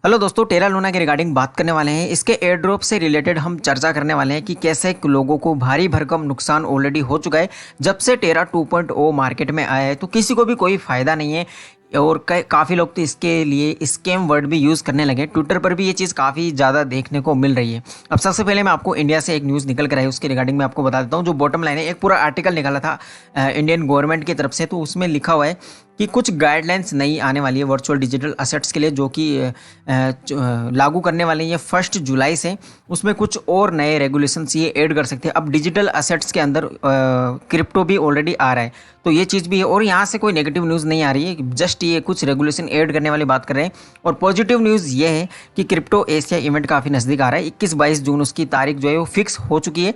Hello दोस्तों, Terra Luna के regarding बात करने वाले हैं। इसके एयर ड्रॉप से रिलेटेड हम चर्चा करने वाले हैं कि कैसे लोगों को भारी भरकम नुकसान ऑलरेडी हो चुका है। जब से टेरा 2.0 मार्केट में आया है तो किसी को भी कोई फ़ायदा नहीं है और काफ़ी लोग तो इसके लिए स्कैम वर्ड भी यूज़ करने लगे। ट्विटर पर भी ये चीज़ काफ़ी ज़्यादा देखने को मिल रही है। अब सबसे पहले मैं आपको इंडिया से एक न्यूज़ निकल कर आई, उसके रिगार्डिंग मैं आपको बता देता हूँ। जो बॉटम लाइन है, एक पूरा आर्टिकल निकाला था इंडियन गवर्नमेंट की तरफ से, तो उसमें लिखा हुआ है कि कुछ गाइडलाइंस नई आने वाली है वर्चुअल डिजिटल असेट्स के लिए, जो कि लागू करने वाले हैं 1 जुलाई से। उसमें कुछ और नए रेगुलेशंस ये ऐड कर सकते हैं। अब डिजिटल असेट्स के अंदर क्रिप्टो भी ऑलरेडी आ रहा है, तो ये चीज़ भी है। और यहाँ से कोई नेगेटिव न्यूज़ नहीं आ रही है, जस्ट ये कुछ रेगुलेशन ऐड करने वाली बात कर रहे हैं। और पॉजिटिव न्यूज़ ये है कि क्रिप्टो एशिया इवेंट काफ़ी नज़दीक आ रहा है। 21-22 जून उसकी तारीख जो है वो फिक्स हो चुकी है।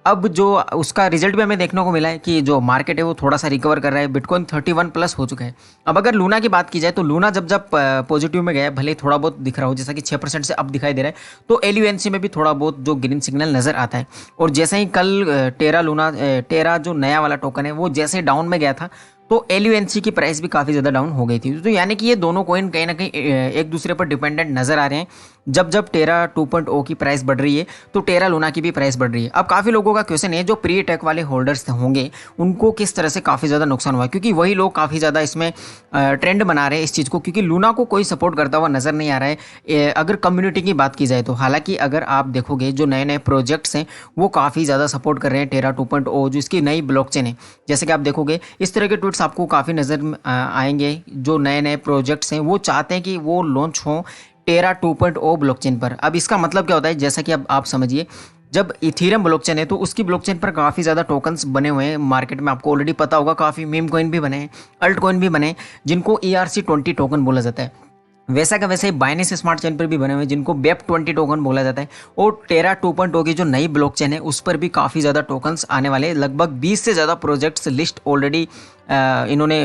अब जो उसका रिजल्ट भी हमें देखने को मिला है कि जो मार्केट है वो थोड़ा सा रिकवर कर रहा है। बिटकॉइन 31 प्लस हो चुका है। अब अगर लूना की बात की जाए तो लूना जब जब पॉजिटिव में गया, भले थोड़ा बहुत दिख रहा हो, जैसा कि 6% से अब दिखाई दे रहा है, तो एलयूएनसी में भी थोड़ा बहुत जो ग्रीन सिग्नल नज़र आता है। और जैसे ही कल टेरा जो नया वाला टोकन है वो जैसे डाउन में गया था, तो एलयूएनसी की प्राइस भी काफ़ी ज़्यादा डाउन हो गई थी। तो यानी कि ये दोनों कॉइन कहीं ना कहीं एक दूसरे पर डिपेंडेंट नज़र आ रहे हैं। जब जब टेरा 2.0 की प्राइस बढ़ रही है तो टेरा लूना की भी प्राइस बढ़ रही है। अब काफ़ी लोगों का क्वेश्चन है, जो प्री टेक वाले होल्डर्स होंगे उनको किस तरह से काफ़ी ज़्यादा नुकसान हुआ है, क्योंकि वही लोग काफ़ी ज़्यादा इसमें ट्रेंड बना रहे हैं इस चीज़ को, क्योंकि लूना को कोई सपोर्ट करता हुआ नज़र नहीं आ रहा है। अगर कम्युनिटी की बात की जाए तो, हालांकि अगर आप देखोगे जो नए नए प्रोजेक्ट्स हैं वो काफ़ी ज़्यादा सपोर्ट कर रहे हैं टेरा 2.0, जो इसकी नई ब्लॉकचेन है। जैसे कि आप देखोगे इस तरह के ट्वीट्स आपको काफ़ी नज़र आएंगे। जो नए नए प्रोजेक्ट्स हैं वो चाहते हैं कि वो लॉन्च हों टेरा 2.0 ब्लॉकचेन पर। अब इसका मतलब क्या होता है, जैसा कि अब आप समझिए, जब इथीरियम ब्लॉकचेन है तो उसकी ब्लॉकचेन पर काफ़ी ज़्यादा टोकन्स बने हुए हैं मार्केट में। आपको ऑलरेडी पता होगा, काफ़ी मीम कॉइन भी बने हैं, अल्ट कॉइन भी बने हैं, जिनको ERC20 टोकन बोला जाता है। वैसा का वैसे ही बाइनेंस स्मार्ट चेन पर भी बने हुए हैं, जिनको BEP20 टोकन बोला जाता है। और टेरा 2.0 की जो नई ब्लॉकचेन है उस पर भी काफ़ी ज़्यादा टोकन्स आने वाले हैं। लगभग 20 से ज़्यादा प्रोजेक्ट्स लिस्ट ऑलरेडी इन्होंने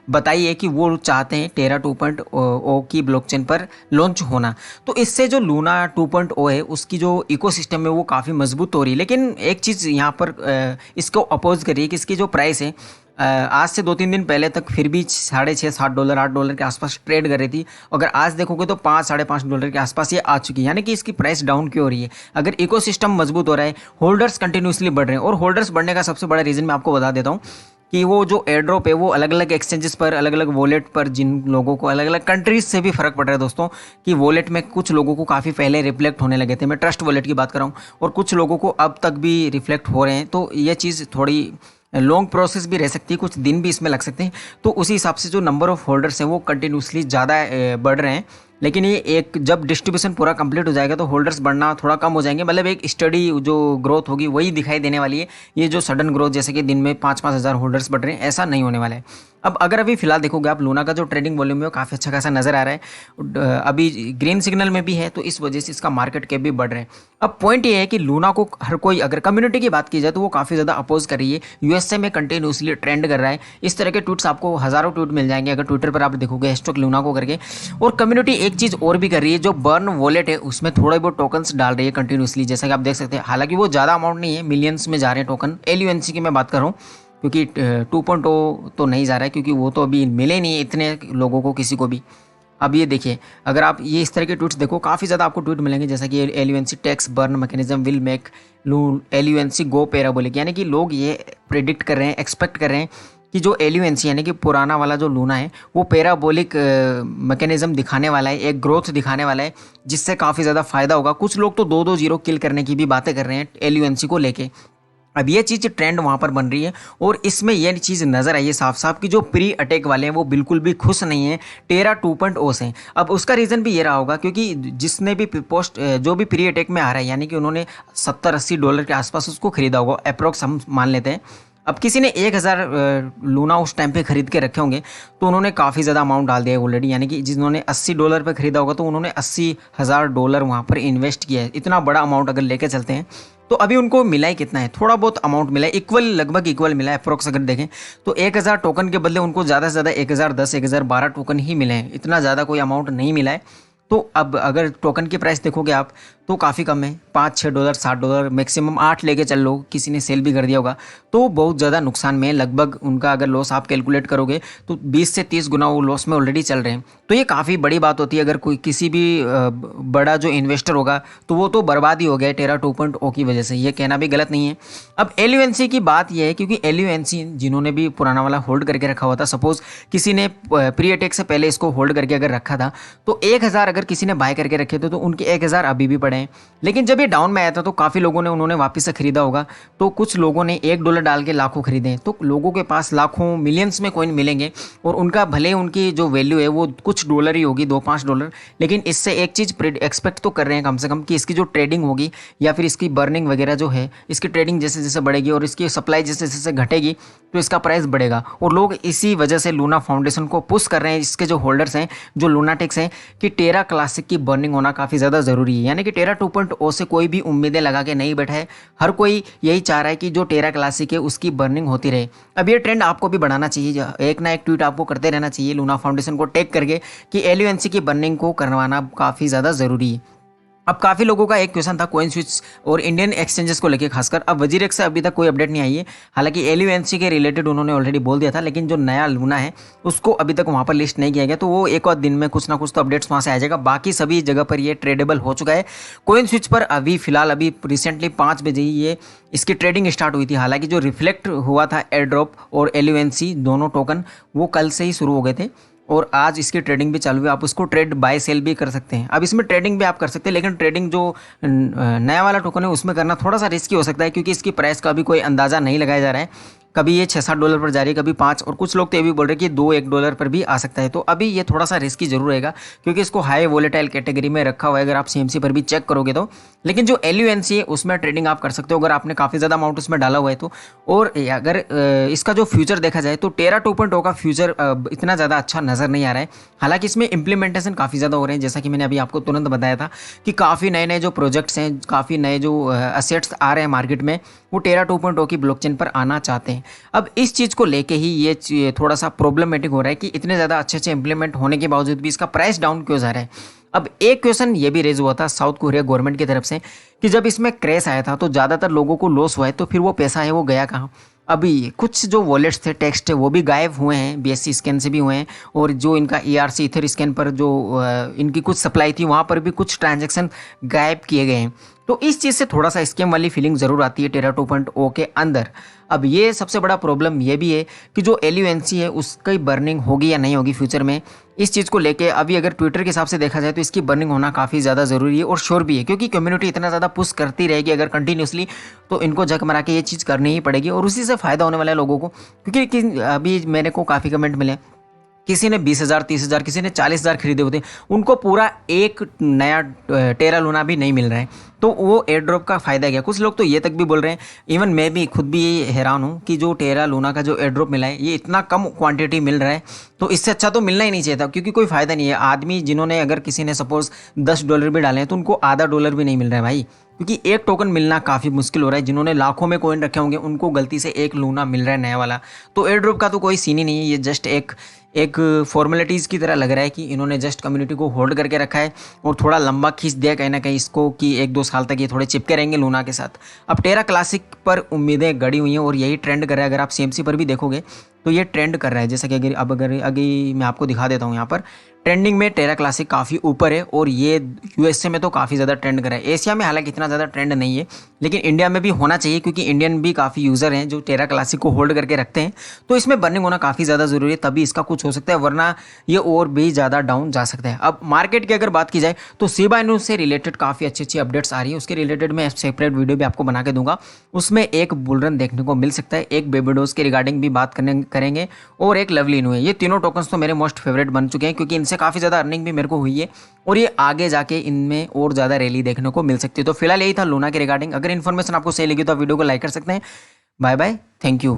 बताई है कि वो चाहते हैं टेरा 2.0 की ब्लॉकचेन पर लॉन्च होना। तो इससे जो लूना 2.0 है उसकी जो इकोसिस्टम है वो काफ़ी मजबूत हो रही है। लेकिन एक चीज़ यहाँ पर इसको अपोज करिए कि इसकी जो प्राइस है आज से 2-3 दिन पहले तक फिर भी $6.5-7 $8 के आसपास ट्रेड कर रही थी। अगर आज देखोगे तो $5-5.5 के आसपास ये आ चुकी है। यानी कि इसकी प्राइस डाउन क्यों हो रही है? अगर इकोसिस्टम मजबूत हो रहा है, होल्डर्स कंटिन्यूसली बढ़ रहे हैं। और होल्डर्स बढ़ने का सबसे बड़ा रीज़न मैं आपको बता देता हूँ कि वो जो एयर ड्रॉप है वो अलग अलग एक्सचेंजेस पर, अलग अलग वॉलेट पर, जिन लोगों को अलग अलग कंट्रीज से भी फ़र्क पड़ रहा है दोस्तों, कि वॉलेट में कुछ लोगों को काफ़ी पहले रिफ्लेक्ट होने लगे थे। मैं ट्रस्ट वॉलेट की बात कर रहा हूँ, और कुछ लोगों को अब तक भी रिफ्लेक्ट हो रहे हैं। तो ये चीज़ थोड़ी लॉन्ग प्रोसेस भी रह सकती है, कुछ दिन भी इसमें लग सकते हैं। तो उसी हिसाब से जो नंबर ऑफ़ होल्डर्स हैं वो कंटिन्यूसली ज़्यादा बढ़ रहे हैं। लेकिन ये एक जब डिस्ट्रीब्यूशन पूरा कंप्लीट हो जाएगा तो होल्डर्स बढ़ना थोड़ा कम हो जाएंगे। मतलब एक स्टडी जो ग्रोथ होगी वही दिखाई देने वाली है। ये जो सडन ग्रोथ, जैसे कि दिन में 5-5 हज़ार होल्डर्स बढ़ रहे हैं, ऐसा नहीं होने वाला है। अब अगर अभी फिलहाल देखोगे आप, लूना का जो ट्रेडिंग वॉल्यूम है वो काफ़ी अच्छा खासा नज़र आ रहा है। अभी ग्रीन सिग्नल में भी है, तो इस वजह से इसका मार्केट कैप भी बढ़ रहा है। अब पॉइंट ये है कि लूना को हर कोई, अगर कम्युनिटी की बात की जाए तो वो काफ़ी ज़्यादा अपोज कर रही है। USA में कंटिन्यूसली ट्रेंड कर रहा है। इस तरह के ट्वीट्स आपको हज़ारों ट्वीट मिल जाएंगे अगर ट्विटर पर आप देखोगे हैशटैग लूना को करके। और कम्युनिटी एक चीज़ और भी कर रही है, जो बर्न वॉलेट है उसमें थोड़े बहुत टोकन्स डाल रही है कंटिन्यूसली, जैसा कि आप देख सकते हैं। हालांकि वो ज़्यादा अमाउंट नहीं है, मिलियंस में जा रहे हैं टोकन। LUNC की मैं बात कर रहा हूँ, क्योंकि 2.0 तो नहीं जा रहा है, क्योंकि वो तो अभी मिले नहीं है इतने लोगों को, किसी को भी। अब ये देखिए, अगर आप ये इस तरह के ट्वीट्स देखो, काफ़ी ज़्यादा आपको ट्वीट मिलेंगे, जैसा कि LUNC tax burn mechanism will make LUNC go parabolic. यानी कि लोग ये प्रेडिक्ट कर रहे हैं, एक्सपेक्ट कर रहे हैं कि जो LUNC यानी कि पुराना वाला जो लूना है वो पैराबोलिक मैकेनिज्म दिखाने वाला है, एक ग्रोथ दिखाने वाला है, जिससे काफ़ी ज़्यादा फायदा होगा। कुछ लोग तो 2-2 जीरो किल करने की भी बातें कर रहे हैं LUNC को लेके। अब ये चीज़ ट्रेंड वहाँ पर बन रही है, और इसमें यह चीज़ नज़र आई है साफ साफ कि जो प्री अटैक वाले हैं वो बिल्कुल भी खुश नहीं है टेरा 2.0 से। अब उसका रीज़न भी ये रहा होगा, क्योंकि जिसने भी पोस्ट जो भी प्री अटैक में आ रहा है, यानी कि उन्होंने $70-80 के आसपास उसको खरीदा होगा, अप्रोक्स हम मान लेते हैं। अब किसी ने 1000 लूना उस टाइम पे खरीद के रखे होंगे, तो उन्होंने काफ़ी ज़्यादा अमाउंट डाल दिया है ऑलरेडी। यानी कि जिन्होंने $80 पे खरीदा होगा तो उन्होंने $80,000 वहाँ पर इन्वेस्ट किया है। इतना बड़ा अमाउंट अगर लेके चलते हैं तो अभी उनको मिला ही कितना है, थोड़ा बहुत अमाउंट मिला है, इक्वल, लगभग इक्वल मिला है अप्रोक्स। अगर देखें तो 1000 टोकन के बदले उनको ज़्यादा से ज़्यादा 1010, 1012 टोकन ही मिले हैं, इतना ज़्यादा कोई अमाउंट नहीं मिला है। तो अब अगर टोकन की प्राइस देखोगे आप, तो काफ़ी कम है, $5-6, $7, मैक्सिमम 8 लेके चल लो, किसी ने सेल भी कर दिया होगा। तो बहुत ज़्यादा नुकसान में, लगभग उनका अगर लॉस आप कैलकुलेट करोगे तो 20 से 30 गुना वो लॉस में ऑलरेडी चल रहे हैं। तो ये काफ़ी बड़ी बात होती है। अगर कोई किसी भी बड़ा जो इन्वेस्टर होगा तो वो तो बर्बाद ही हो गया टेरा 2.0 की वजह से, ये कहना भी गलत नहीं है। अब एलयूएनसी की बात यह है, क्योंकि एलयूएनसी जिन्होंने भी पुराना वाला होल्ड करके रखा हुआ था, सपोज किसी ने प्री अटैक से पहले इसको होल्ड करके अगर रखा था तो 1000 अगर किसी ने बाय करके रखे थे तो उनके 1000 अभी भी पड़े हैं। लेकिन जब ये डाउन में आया था तो काफ़ी लोगों ने उन्होंने वापस से खरीदा होगा। तो कुछ लोगों ने $1 डाल के लाखों खरीदे, तो लोगों के पास लाखों मिलियंस में कॉइन मिलेंगे और उनका भले उनकी जो वैल्यू है वो कुछ डॉलर ही होगी, $2-5, लेकिन इससे एक चीज़ एक्सपेक्ट तो कर रहे हैं कम से कम कि इसकी जो ट्रेडिंग होगी या फिर इसकी बर्निंग वगैरह जो है, इसकी ट्रेडिंग जैसे जैसे बढ़ेगी और इसकी सप्लाई जैसे जैसे घटेगी तो इसका प्राइस बढ़ेगा। और लोग इसी वजह से लूना फाउंडेशन को पुश कर रहे हैं, इसके जो होल्डर्स हैं, जो लूनाटिक्स हैं, कि टेरा क्लासिक की बर्निंग होना काफ़ी ज़्यादा ज़रूरी है। यानी कि टेरा 2.0 से कोई भी उम्मीदें लगा के नहीं बैठा है, हर कोई यही चाह रहा है कि जो टेरा क्लासिक है उसकी बर्निंग होती रहे। अब ये ट्रेंड आपको भी बढ़ाना चाहिए, एक ना एक ट्वीट आपको करते रहना चाहिए लूना फाउंडेशन को टैग करके कि एलयूएनसी की बर्निंग को करवाना काफ़ी ज़्यादा ज़रूरी है। अब काफ़ी लोगों का एक क्वेश्चन था कोइन स्विच और इंडियन एक्सचेंजेस को लेकर खासकर। अब वजीरेक्स से अभी तक कोई अपडेट नहीं आई है, हालांकि एलयूएनसी के रिलेटेड उन्होंने ऑलरेडी बोल दिया था, लेकिन जो नया लूना है उसको अभी तक वहाँ पर लिस्ट नहीं किया गया। तो वो एक और दिन में कुछ ना कुछ तो अपडेट्स वहाँ से आ जाएगा। बाकी सभी जगह पर ये ट्रेडेबल हो चुका है। कोइन स्विच पर अभी फिलहाल अभी रिसेंटली 5 बजे ही ये इसकी ट्रेडिंग स्टार्ट हुई थी। हालांकि जो रिफ्लेक्ट हुआ था एयर ड्रॉप और एलयूएनसी दोनों टोकन वो कल से ही शुरू हो गए थे और आज इसकी ट्रेडिंग भी चालू है। आप उसको ट्रेड बाय सेल भी कर सकते हैं। अब इसमें ट्रेडिंग भी आप कर सकते हैं, लेकिन ट्रेडिंग जो नया वाला टोकन है उसमें करना थोड़ा सा रिस्की हो सकता है, क्योंकि इसकी प्राइस का अभी कोई अंदाज़ा नहीं लगाया जा रहा है। कभी ये $6-7 पर जा रही है, कभी 5, और कुछ लोग तो ये भी बोल रहे हैं कि $2-1 पर भी आ सकता है। तो अभी ये थोड़ा सा रिस्की जरूर रहेगा, क्योंकि इसको हाई वोलेटाइल कैटेगरी में रखा हुआ है अगर आप सीएमसी पर भी चेक करोगे तो। लेकिन जो एलयूएनसी है उसमें ट्रेडिंग आप कर सकते हो अगर आपने काफ़ी ज़्यादा अमाउंट उसमें डाला हुआ है तो। और अगर इसका जो फ्यूचर देखा जाए तो टेरा 2.0 का फ्यूचर इतना ज़्यादा अच्छा नज़र नहीं आ रहा है। हालांकि इसमें इंप्लीमेंटेशन काफ़ी ज़्यादा हो रहे हैं, जैसा कि मैंने अभी आपको तुरंत बताया था कि काफ़ी नए नए जो प्रोजेक्ट्स हैं, काफ़ी नए जो असेट्स आ रहे हैं मार्केट में, वो टेरा 2.0 की ब्लॉकचेन पर आना चाहते हैं। अब इस चीज़ को लेके ही ये थोड़ा सा प्रॉब्लमेटिक हो रहा है कि इतने ज़्यादा अच्छे अच्छे इंप्लीमेंट होने के बावजूद भी इसका प्राइस डाउन क्यों जा रहा है। अब एक क्वेश्चन ये भी रेज हुआ था साउथ कोरिया गवर्नमेंट की तरफ से कि जब इसमें क्रैश आया था तो ज़्यादातर लोगों को लॉस हुआ है, तो फिर वो पैसा है वो गया कहाँ। अभी कुछ जो वॉलेट्स थे, टेक्स्ट है, वो भी गायब हुए हैं, बीएससी स्कैन से भी हुए हैं, और जो इनका ईआरसी इथर स्कैन पर जो इनकी कुछ सप्लाई थी वहाँ पर भी कुछ ट्रांजैक्शन गायब किए गए हैं। तो इस चीज़ से थोड़ा सा स्कैम वाली फीलिंग ज़रूर आती है टेरा 2.0 के अंदर। अब ये सबसे बड़ा प्रॉब्लम ये भी है कि जो एलयूएनसी है उसकी बर्निंग होगी या नहीं होगी फ्यूचर में, इस चीज़ को लेके अभी अगर ट्विटर के हिसाब से देखा जाए तो इसकी बर्निंग होना काफ़ी ज़्यादा ज़रूरी है और श्योर भी है, क्योंकि कम्युनिटी इतना ज़्यादा पुश करती रहेगी अगर कंटिन्यूसली, तो इनको जग मरा के ये चीज़ करनी ही पड़ेगी और उसी से फ़ायदा होने वाला है लोगों को। क्योंकि अभी मेरे को काफ़ी कमेंट मिले, किसी ने 20,000 30,000, किसी ने 40,000 खरीदे होते, उनको पूरा एक नया टेरा लूना भी नहीं मिल रहा है, तो वो एयर ड्रॉप का फ़ायदा क्या। कुछ लोग तो ये तक भी बोल रहे हैं, इवन मैं भी खुद भी ये हैरान हूँ कि जो टेरा लूना का जो एयर ड्रॉप मिला है ये इतना कम क्वांटिटी मिल रहा है, तो इससे अच्छा तो मिलना ही नहीं चाहिए था, क्योंकि कोई फ़ायदा नहीं है। आदमी जिन्होंने अगर किसी ने सपोज $10 भी डाले हैं तो उनको आधा डॉलर भी नहीं मिल रहा है भाई, क्योंकि एक टोकन मिलना काफ़ी मुश्किल हो रहा है। जिन्होंने लाखों में कॉइन रखे होंगे उनको गलती से एक लूना मिल रहा है नया वाला, तो एयर ड्रॉप का तो कोई सीन ही नहीं है। ये जस्ट एक फॉर्मेलिटीज़ की तरह लग रहा है कि इन्होंने जस्ट कम्युनिटी को होल्ड करके रखा है और थोड़ा लंबा खींच दिया कहीं ना कहीं इसको कि 1-2 साल तक ये थोड़े चिपके रहेंगे लूना के साथ। अब टेरा क्लासिक पर उम्मीदें गड़ी हुई हैं और यही ट्रेंड कर रहा है। अगर आप सीएमसी पर भी देखोगे तो ये ट्रेंड कर रहा है, जैसा कि अगर मैं आपको दिखा देता हूँ यहाँ पर ट्रेंडिंग में टेरा क्लासिक काफ़ी ऊपर है और ये यूएसए में तो काफ़ी ज़्यादा ट्रेंड कर रहा है। एशिया में हालांकि इतना ज़्यादा ट्रेंड नहीं है, लेकिन इंडिया में भी होना चाहिए, क्योंकि इंडियन भी काफ़ी यूज़र हैं जो टेरा क्लासिक को होल्ड करके रखते हैं, तो इसमें बर्निंग होना काफ़ी ज़्यादा ज़रूरी है, तभी इसका कुछ हो सकता है, वरना ये और भी ज़्यादा डाउन जा सकता है। अब मार्केट की अगर बात की जाए तो शिबा इनू से रिलेटेड काफ़ी अच्छी अच्छी अपडेट्स आ रही है, उसके रिलेटेड मैं सेपरेट वीडियो भी आपको बना के दूंगा। उसमें एक बुल रन देखने को मिल सकता है, एक बेबीडोज के रिगार्डिंग भी बात करेंगे और एक लवली इनू है। ये तीनों टोकन्स तो मेरे मोस्ट फेवरेट बन चुके हैं, क्योंकि इनसे काफ़ी ज़्यादा अर्निंग भी मेरे को हुई है और ये आगे जाके इनमें और ज़्यादा रैली देखने को मिल सकती है। तो फिलहाल यही था लूना के रिगार्डिंग। अगर इन्फॉर्मेशन आपको सही लगी तो वीडियो को लाइक कर सकते हैं। Bye bye, thank you.